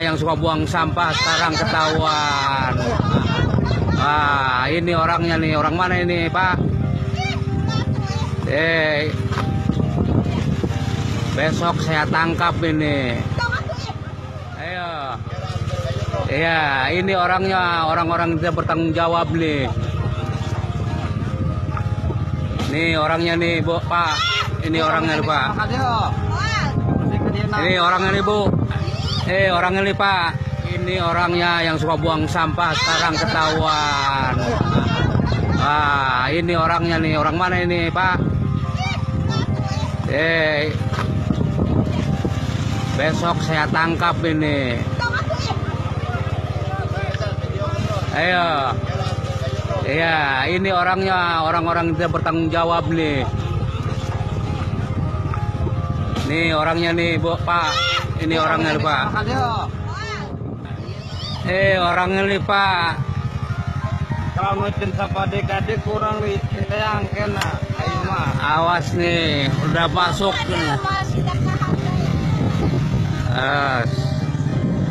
yang suka buang sampah sekarang ketahuan. Ini orangnya nih, orang mana ini Pak? Besok saya tangkap ini. Ayo. Iya, ini orangnya, orang-orang tidak bertanggung jawab nih. Nih orangnya nih Bu, Pak. Ini orangnya nih Pak. Ini orangnya nih Bu. Orangnya nih Pak. Ini orangnya yang suka buang sampah sekarang ketahuan. Ini orangnya nih, orang mana ini Pak? Besok saya tangkap ini. Ayo. Iya, ini orangnya, orang-orang tidak bertanggung jawab nih. Nih orangnya nih Bu, Pak. Ini orangnya nih Pak. Orangnya nih Pak. Kalau ngecen sama adik-adik kurang yang kena. Awas nih, udah masuk nih.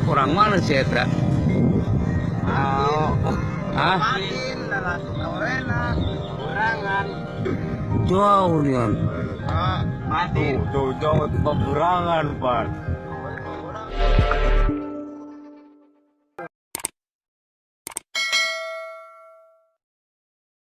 Kurang mana sih Eta? Hah? Jauh nih. Mati. Jauh peperangan Pak.